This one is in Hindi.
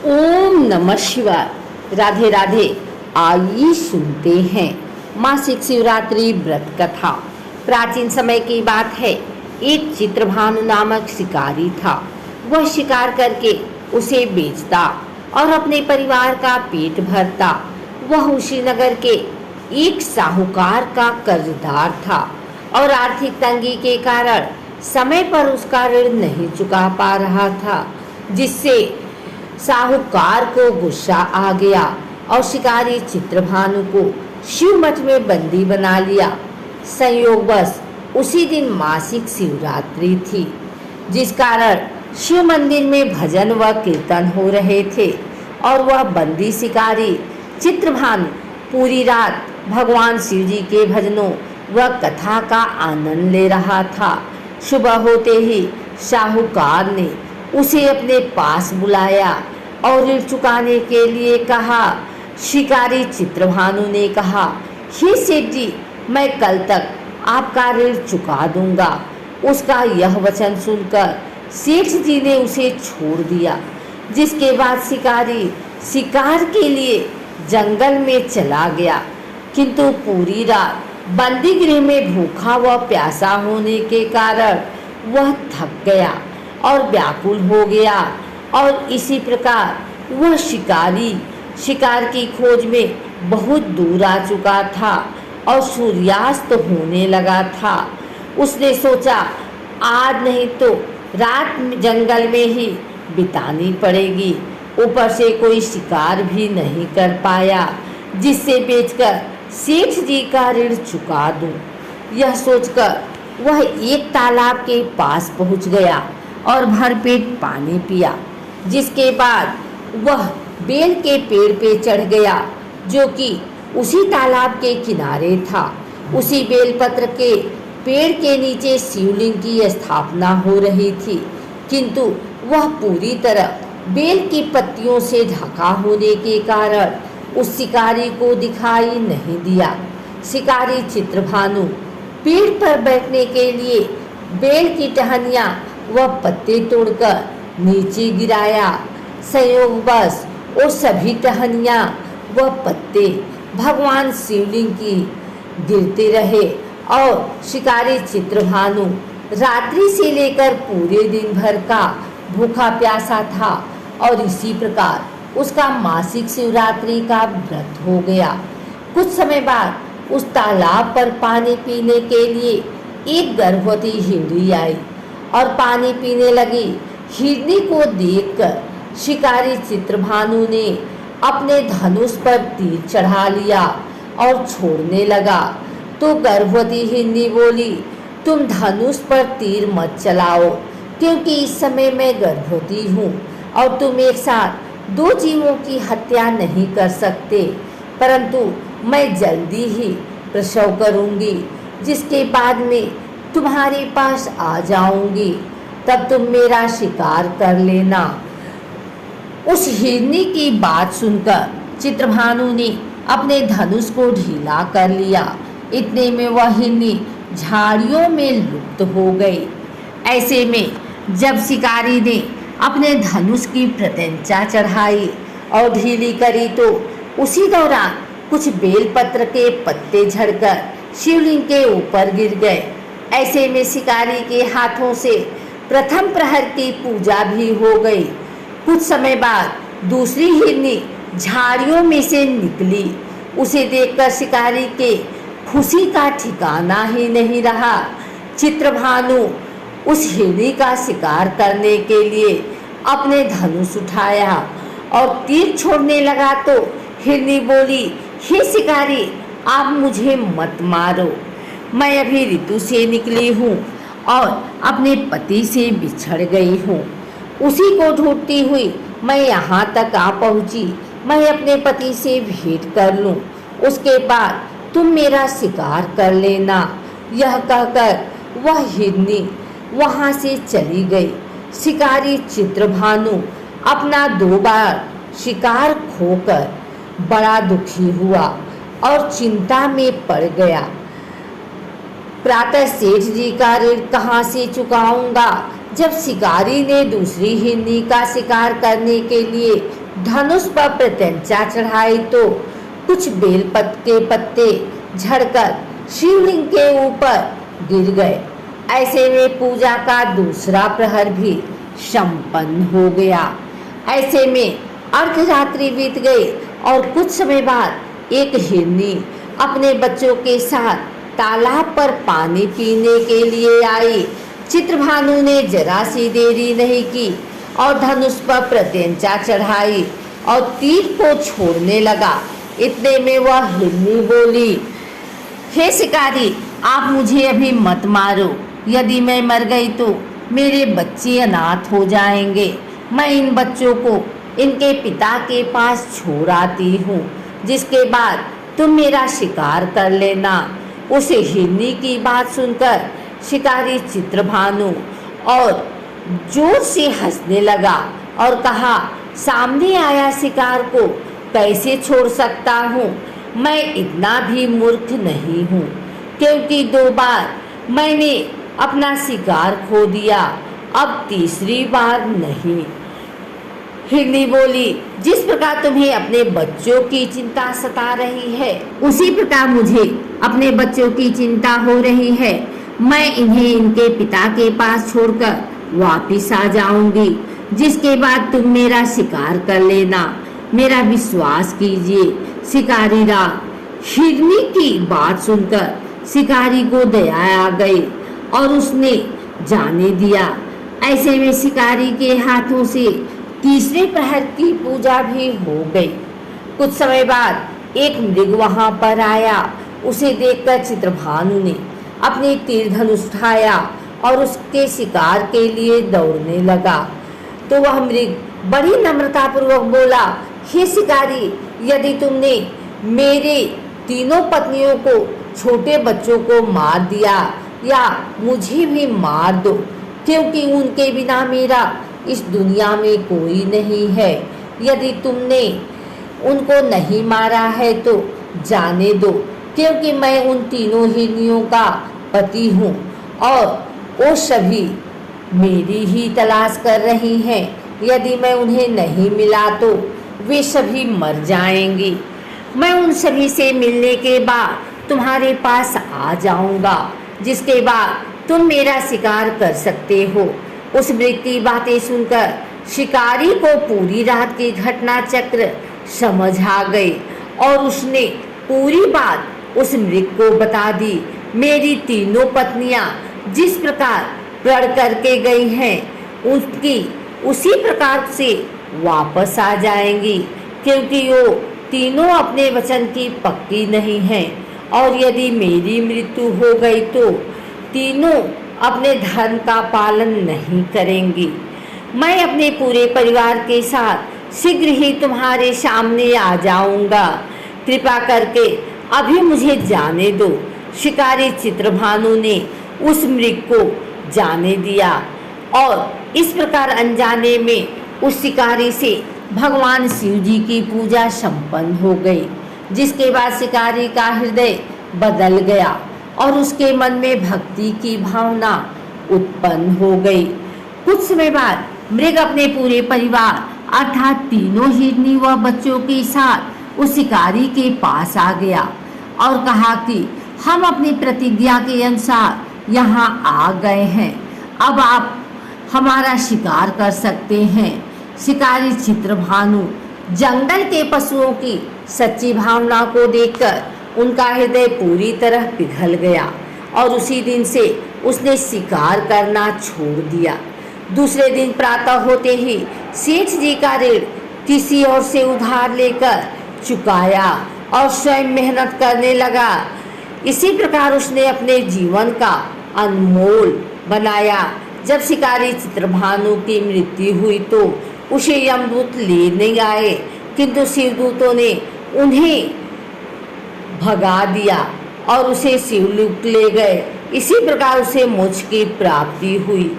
ओम नमः शिवाय। राधे राधे। आइए सुनते हैं मासिक शिवरात्रि व्रत कथा। प्राचीन समय की बात है। एक चित्रभानु नामक शिकारी था। वह शिकार करके उसे बेचता और अपने परिवार का पेट भरता। वह उसी नगर के एक साहूकार का कर्जदार था और आर्थिक तंगी के कारण समय पर उसका ऋण नहीं चुका पा रहा था, जिससे साहूकार को गुस्सा आ गया और शिकारी चित्रभानु को शिव मठ में बंदी बना लिया। संयोगवश उसी दिन मासिक शिवरात्रि थी, जिस कारण शिव मंदिर में भजन व कीर्तन हो रहे थे और वह बंदी शिकारी चित्रभानु पूरी रात भगवान शिव जी के भजनों व कथा का आनंद ले रहा था। सुबह होते ही साहूकार ने उसे अपने पास बुलाया और ऋण चुकाने के लिए कहा। शिकारी चित्रभानु ने कहा, हे सेठ जी, मैं कल तक आपका ऋण चुका दूंगा। उसका यह वचन सुनकर सेठ जी ने उसे छोड़ दिया, जिसके बाद शिकारी शिकार के लिए जंगल में चला गया। किंतु पूरी रात बंदी गृह में भूखा व प्यासा होने के कारण वह थक गया और व्याकुल हो गया और इसी प्रकार वह शिकारी शिकार की खोज में बहुत दूर आ चुका था और सूर्यास्त होने लगा था। उसने सोचा, आज नहीं तो रात जंगल में ही बितानी पड़ेगी। ऊपर से कोई शिकार भी नहीं कर पाया जिससे बेचकर सेठ जी का ऋण चुका दूं। यह सोचकर वह एक तालाब के पास पहुंच गया और भरपेट पानी पिया, जिसके बाद वह बेल के पेड़ पे चढ़ गया, जो कि उसी तालाब के किनारे था। उसी बेलपत्र के पेड़ के नीचे शिवलिंग की स्थापना हो रही थी, किंतु वह पूरी तरह बेल की पत्तियों से ढका होने के कारण उस शिकारी को दिखाई नहीं दिया। शिकारी चित्रभानु पेड़ पर बैठने के लिए बेल की टहनियाँ व पत्ते तोड़कर नीचे गिराया। संयोगवश वो सभी टहनियाँ व पत्ते भगवान शिवलिंग की गिरते रहे और शिकारी चित्रभानु रात्रि से लेकर पूरे दिन भर का भूखा प्यासा था और इसी प्रकार उसका मासिक शिवरात्रि का व्रत हो गया। कुछ समय बाद उस तालाब पर पानी पीने के लिए एक गर्भवती हिरनी आई और पानी पीने लगी। हिरनी को देखकर शिकारी चित्रभानु ने अपने धनुष पर तीर चढ़ा लिया और छोड़ने लगा, तो गर्भवती हिरनी बोली, तुम धनुष पर तीर मत चलाओ, क्योंकि इस समय मैं गर्भवती हूँ और तुम एक साथ दो जीवों की हत्या नहीं कर सकते, परंतु मैं जल्दी ही प्रसव करूँगी, जिसके बाद में तुम्हारे पास आ जाऊंगी, तब तुम मेरा शिकार कर लेना। उस हिरनी की बात सुनकर चित्रभानु ने अपने धनुष को ढीला कर लिया। इतने में वह हिरनी झाड़ियों में लुप्त हो गई। ऐसे में जब शिकारी ने अपने धनुष की प्रत्यंचा चढ़ाई और ढीली करी, तो उसी दौरान कुछ बेलपत्र के पत्ते झड़कर शिवलिंग के ऊपर गिर गए। ऐसे में शिकारी के हाथों से प्रथम प्रहर की पूजा भी हो गई। कुछ समय बाद दूसरी हिरनी झाड़ियों में से निकली। उसे देखकर शिकारी के खुशी का ठिकाना ही नहीं रहा। चित्रभानु उस हिरनी का शिकार करने के लिए अपने धनुष उठाया और तीर छोड़ने लगा, तो हिरनी बोली, हे शिकारी, आप मुझे मत मारो। मैं अभी ऋतु से निकली हूँ और अपने पति से बिछड़ गई हूँ। उसी को ढूंढती हुई मैं यहाँ तक आ पहुँची। मैं अपने पति से भेंट कर लूँ, उसके बाद तुम मेरा शिकार कर लेना। यह कहकर वह हिरनी वहाँ से चली गई। शिकारी चित्रभानु अपना 2 बार शिकार खोकर बड़ा दुखी हुआ और चिंता में पड़ गया। प्रातः सेठ जी का ऋण कहाँ से चुकाऊंगा, जब शिकारी ने दूसरी हिरनी का शिकार करने के लिए धनुष पर प्रत्यंचा चढ़ाई तो कुछ बेलपत के पत्ते झड़कर शिवलिंग के ऊपर गिर गए। ऐसे में पूजा का दूसरा प्रहर भी संपन्न हो गया। ऐसे में अर्धरात्रि बीत गई और कुछ समय बाद एक हिरनी अपने बच्चों के साथ तालाब पर पानी पीने के लिए आई। चित्रभानु ने जरा सी देरी नहीं की और धनुष पर प्रत्यंचा चढ़ाई और तीर को छोड़ने लगा। इतने में वह हिरनी बोली, हे शिकारी, आप मुझे अभी मत मारो। यदि मैं मर गई तो मेरे बच्चे अनाथ हो जाएंगे। मैं इन बच्चों को इनके पिता के पास छोड़ आती हूँ, जिसके बाद तुम मेरा शिकार कर लेना। उस हिरनी की बात सुनकर शिकारी चित्रभानु और जोर से हंसने लगा और कहा, सामने आया शिकार को कैसे छोड़ सकता हूँ? मैं इतना भी मूर्ख नहीं हूँ, क्योंकि 2 बार मैंने अपना शिकार खो दिया, अब तीसरी बार नहीं। हिरनी बोली, जिस प्रकार तुम्हें अपने बच्चों की चिंता सता रही है, उसी प्रकार मुझे अपने बच्चों की चिंता हो रही है। मैं इन्हें इनके पिता के पास छोड़कर वापिस आ जाऊंगी, जिसके बाद तुम मेरा शिकार कर लेना। मेरा विश्वास कीजिए शिकारी राम। हिरनी की बात सुनकर शिकारी को दया आ गई और उसने जाने दिया। ऐसे में शिकारी के हाथों से तीसरे प्रहर की पूजा भी हो गई। कुछ समय बाद एक मृग वहां पर आया। उसे देखकर चित्रभानु ने अपनी तीर धनुष उठाया और उसके शिकार के लिए दौड़ने लगा। तो वह मृग बड़ी नम्रता पूर्वक बोला, हे शिकारी, यदि तुमने मेरे तीनों पत्नियों को, छोटे बच्चों को मार दिया या मुझे भी मार दो, क्योंकि उनके बिना मेरा इस दुनिया में कोई नहीं है। यदि तुमने उनको नहीं मारा है तो जाने दो, क्योंकि मैं उन तीनों हिरनियों का पति हूँ और वो सभी मेरी ही तलाश कर रही हैं। यदि मैं उन्हें नहीं मिला तो वे सभी मर जाएंगी। मैं उन सभी से मिलने के बाद तुम्हारे पास आ जाऊंगा, जिसके बाद तुम मेरा शिकार कर सकते हो। उस मृग की बातें सुनकर शिकारी को पूरी रात की घटना चक्र समझ आ गई और उसने पूरी बात उस मृग को बता दी। मेरी तीनों पत्नियां जिस प्रकार प्रण करके गई हैं, उसकी उसी प्रकार से वापस आ जाएंगी, क्योंकि वो तीनों अपने वचन की पक्की नहीं हैं। और यदि मेरी मृत्यु हो गई तो तीनों अपने धर्म का पालन नहीं करेंगी। मैं अपने पूरे परिवार के साथ शीघ्र ही तुम्हारे सामने आ जाऊंगा। कृपा करके अभी मुझे जाने दो। शिकारी चित्रभानु ने उस मृग को जाने दिया और इस प्रकार अनजाने में उस शिकारी से भगवान शिव जी की पूजा संपन्न हो गई, जिसके बाद शिकारी का हृदय बदल गया और उसके मन में भक्ति की भावना उत्पन्न हो गई। कुछ समय बाद मृग अपने पूरे परिवार अर्थात तीनों हिरनी व बच्चों के साथ उस शिकारी के पास आ गया और कहा कि हम अपनी प्रतिज्ञा के अनुसार यहाँ आ गए हैं, अब आप हमारा शिकार कर सकते हैं। शिकारी चित्रभानु जंगल के पशुओं की सच्ची भावना को देखकर उनका हृदय पूरी तरह पिघल गया और उसी दिन से उसने शिकार करना छोड़ दिया। दूसरे दिन प्रातः होते ही सेठ जी का ऋण किसी और से उधार लेकर चुकाया और स्वयं मेहनत करने लगा। इसी प्रकार उसने अपने जीवन का अनमोल बनाया। जब शिकारी चित्रभानु की मृत्यु हुई तो उसे यमदूत लेने आए, किंतु शिवदूतों ने उन्हें भगा दिया और उसे शिवलोक ले गए। इसी प्रकार उसे मोक्ष की प्राप्ति हुई।